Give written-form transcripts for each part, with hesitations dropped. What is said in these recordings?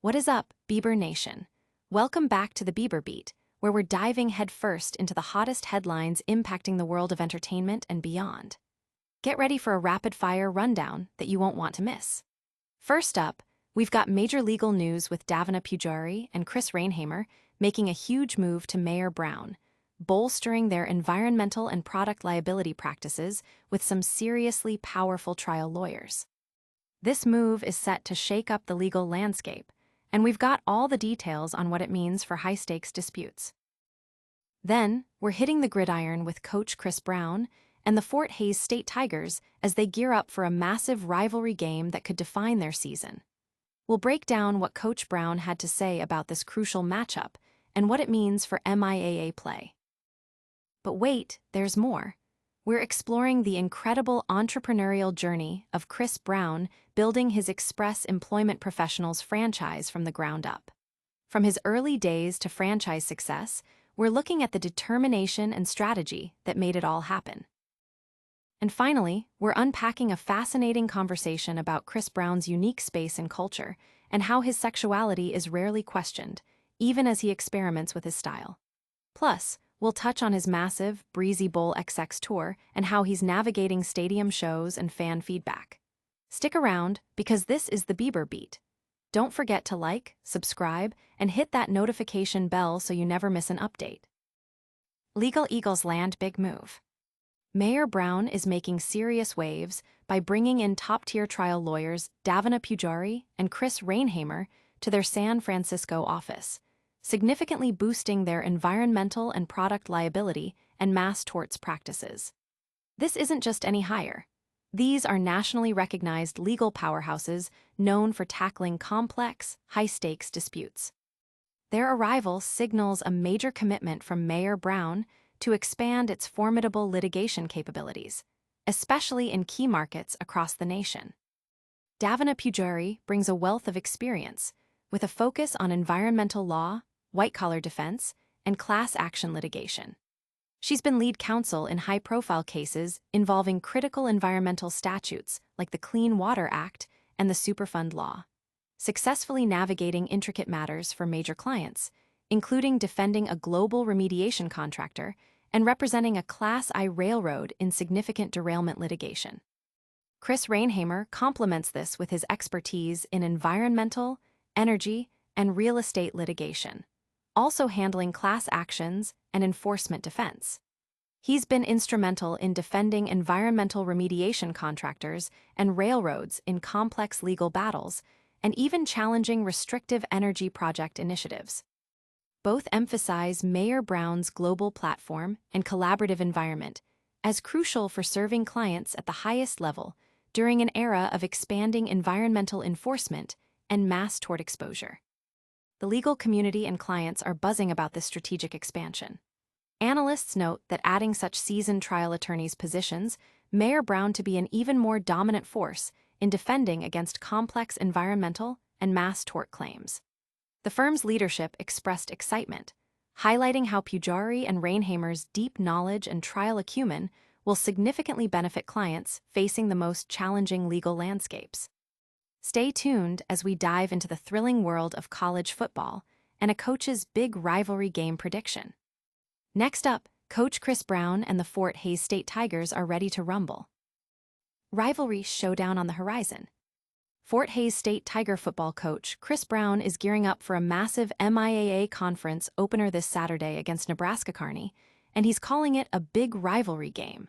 What is up, Bieber Nation? Welcome back to the Bieber Beat, where we're diving headfirst into the hottest headlines impacting the world of entertainment and beyond. Get ready for a rapid-fire rundown that you won't want to miss. First up, we've got major legal news with Davina Pujari and Rheinheimer making a huge move to Mayor Brown, bolstering their environmental and product liability practices with some seriously powerful trial lawyers. This move is set to shake up the legal landscape, and we've got all the details on what it means for high-stakes disputes. Then, we're hitting the gridiron with coach Chris Brown and the Fort Hays State Tigers as they gear up for a massive rivalry game that could define their season. We'll break down what Coach Brown had to say about this crucial matchup and what it means for MIAA play. But wait, there's more. We're exploring the incredible entrepreneurial journey of Chris Brown building his Express Employment Professionals franchise from the ground up. From his early days to franchise success, we're looking at the determination and strategy that made it all happen. And finally, we're unpacking a fascinating conversation about Chris Brown's unique space and culture and how his sexuality is rarely questioned, even as he experiments with his style. Plus, we'll touch on his massive, Breezy Bowl XX tour and how he's navigating stadium shows and fan feedback. Stick around, because this is the Bieber Beat. Don't forget to like, subscribe, and hit that notification bell so you never miss an update. Legal Eagles land big move. Mayor Brown is making serious waves by bringing in top-tier trial lawyers Davina Pujari and Rheinheimer to their San Francisco office, significantly boosting their environmental and product liability and mass torts practices. This isn't just any hire. These are nationally recognized legal powerhouses known for tackling complex, high-stakes disputes. Their arrival signals a major commitment from Mayor Brown to expand its formidable litigation capabilities, especially in key markets across the nation. Davina Pujari brings a wealth of experience, with a focus on environmental law, white-collar defense, and class action litigation. She's been lead counsel in high-profile cases involving critical environmental statutes like the Clean Water Act and the Superfund Law, successfully navigating intricate matters for major clients, including defending a global remediation contractor and representing a Class I railroad in significant derailment litigation. Rheinheimer complements this with his expertise in environmental, energy, and real estate litigation, also handling class actions and enforcement defense. He's been instrumental in defending environmental remediation contractors and railroads in complex legal battles, and even challenging restrictive energy project initiatives. Both emphasize Mayor Brown's global platform and collaborative environment as crucial for serving clients at the highest level during an era of expanding environmental enforcement and mass tort exposure. The legal community and clients are buzzing about this strategic expansion. Analysts note that adding such seasoned trial attorneys positions Mayor Brown to be an even more dominant force in defending against complex environmental and mass tort claims. The firm's leadership expressed excitement, highlighting how Pujari and Rheinheimer's deep knowledge and trial acumen will significantly benefit clients facing the most challenging legal landscapes. Stay tuned as we dive into the thrilling world of college football and a coach's big rivalry game prediction. Next up, Coach Chris Brown and the Fort Hays State Tigers are ready to rumble. Rivalry showdown on the horizon. Fort Hays State Tiger football coach Chris Brown is gearing up for a massive MIAA conference opener this Saturday against Nebraska Kearney, and he's calling it a big rivalry game.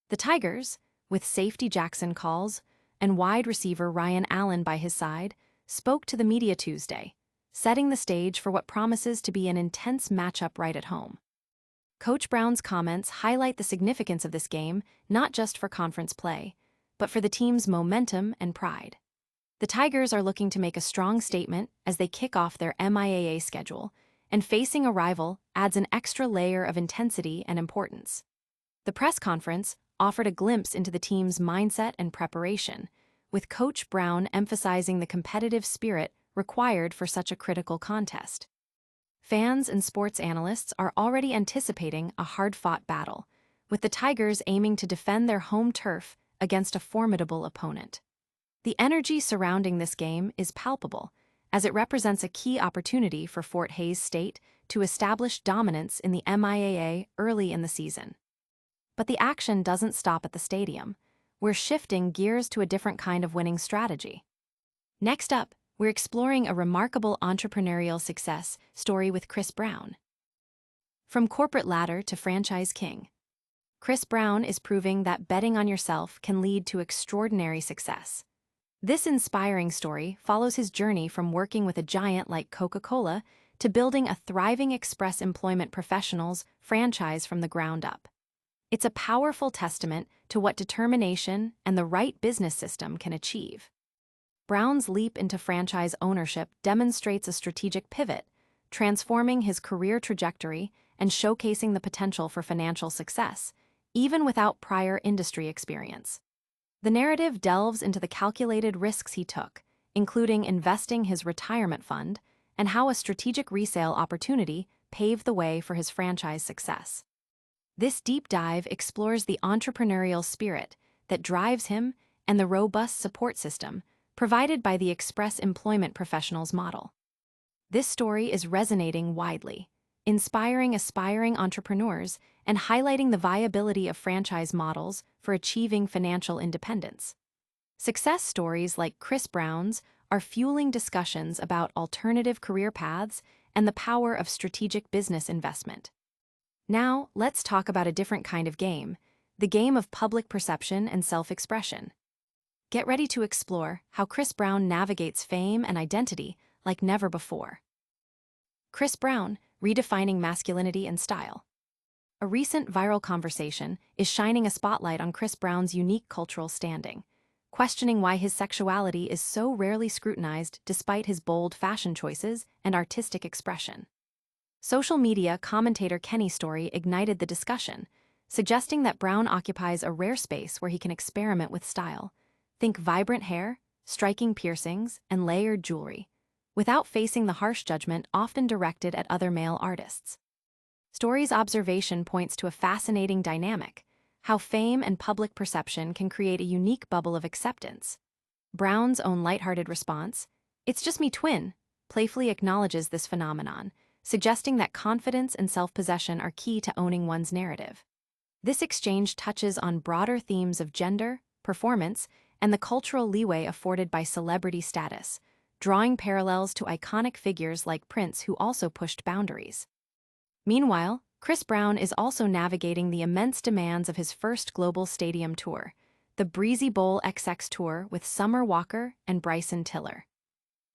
The Tigers, with safety Jackson Calls and wide receiver Ryan Allen by his side, spoke to the media Tuesday, setting the stage for what promises to be an intense matchup right at home. Coach Brown's comments highlight the significance of this game not just for conference play, but for the team's momentum and pride. The Tigers are looking to make a strong statement as they kick off their MIAA schedule, and facing a rival adds an extra layer of intensity and importance. The press conference offered a glimpse into the team's mindset and preparation, with Coach Brown emphasizing the competitive spirit required for such a critical contest. Fans and sports analysts are already anticipating a hard-fought battle, with the Tigers aiming to defend their home turf against a formidable opponent. The energy surrounding this game is palpable, as it represents a key opportunity for Fort Hays State to establish dominance in the MIAA early in the season. But the action doesn't stop at the stadium. We're shifting gears to a different kind of winning strategy. Next up, we're exploring a remarkable entrepreneurial success story with Chris Brown. From corporate ladder to franchise king, Chris Brown is proving that betting on yourself can lead to extraordinary success. This inspiring story follows his journey from working with a giant like Coca-Cola to building a thriving express employment professionals franchise from the ground up. It's a powerful testament to what determination and the right business system can achieve. Brown's leap into franchise ownership demonstrates a strategic pivot, transforming his career trajectory and showcasing the potential for financial success, even without prior industry experience. The narrative delves into the calculated risks he took, including investing his retirement fund, and how a strategic resale opportunity paved the way for his franchise success. This deep dive explores the entrepreneurial spirit that drives him and the robust support system provided by the Express Employment Professionals model. This story is resonating widely, inspiring aspiring entrepreneurs and highlighting the viability of franchise models for achieving financial independence. Success stories like Chris Brown's are fueling discussions about alternative career paths and the power of strategic business investment. Now, let's talk about a different kind of game, the game of public perception and self-expression. Get ready to explore how Chris Brown navigates fame and identity like never before. Chris Brown, redefining masculinity and style. A recent viral conversation is shining a spotlight on Chris Brown's unique cultural standing, questioning why his sexuality is so rarely scrutinized despite his bold fashion choices and artistic expression. Social media commentator Kenny Story ignited the discussion, suggesting that Brown occupies a rare space where he can experiment with style. Think vibrant hair, striking piercings, and layered jewelry, without facing the harsh judgment often directed at other male artists. Story's observation points to a fascinating dynamic, how fame and public perception can create a unique bubble of acceptance. Brown's own lighthearted response, "It's just me twin," playfully acknowledges this phenomenon, suggesting that confidence and self-possession are key to owning one's narrative. This exchange touches on broader themes of gender, performance, and the cultural leeway afforded by celebrity status, drawing parallels to iconic figures like Prince who also pushed boundaries. Meanwhile, Chris Brown is also navigating the immense demands of his first global stadium tour, the Breezy Bowl XX Tour with Summer Walker and Bryson Tiller.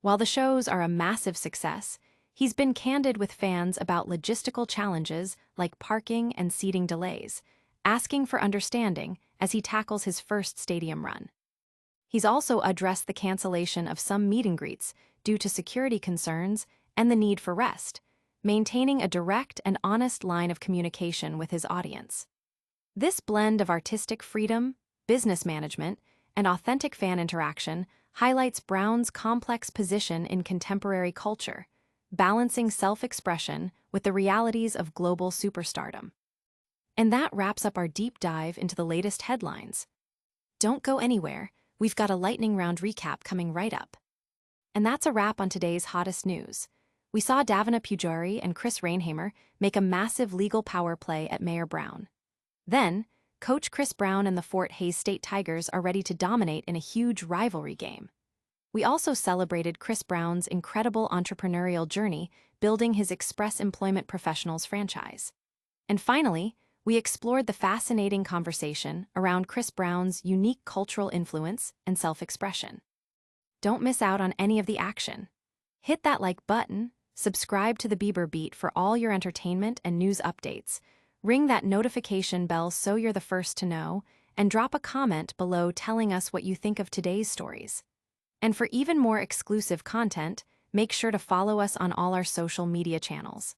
While the shows are a massive success, he's been candid with fans about logistical challenges like parking and seating delays, asking for understanding as he tackles his first stadium run. He's also addressed the cancellation of some meet and greets due to security concerns and the need for rest, maintaining a direct and honest line of communication with his audience. This blend of artistic freedom, business management, and authentic fan interaction highlights Brown's complex position in contemporary culture, balancing self-expression with the realities of global superstardom. And that wraps up our deep dive into the latest headlines. Don't go anywhere, we've got a lightning round recap coming right up. And that's a wrap on today's hottest news. We saw Davina Pujari and Chris Rheinheimer make a massive legal power play at Mayor Brown. Then, Coach Chris Brown and the Fort Hays State Tigers are ready to dominate in a huge rivalry game. We also celebrated Chris Brown's incredible entrepreneurial journey building his Express Employment Professionals franchise. And finally, we explored the fascinating conversation around Chris Brown's unique cultural influence and self-expression. Don't miss out on any of the action. Hit that like button, subscribe to the Bieber Beat for all your entertainment and news updates, ring that notification bell so you're the first to know, and drop a comment below telling us what you think of today's stories. And for even more exclusive content, make sure to follow us on all our social media channels.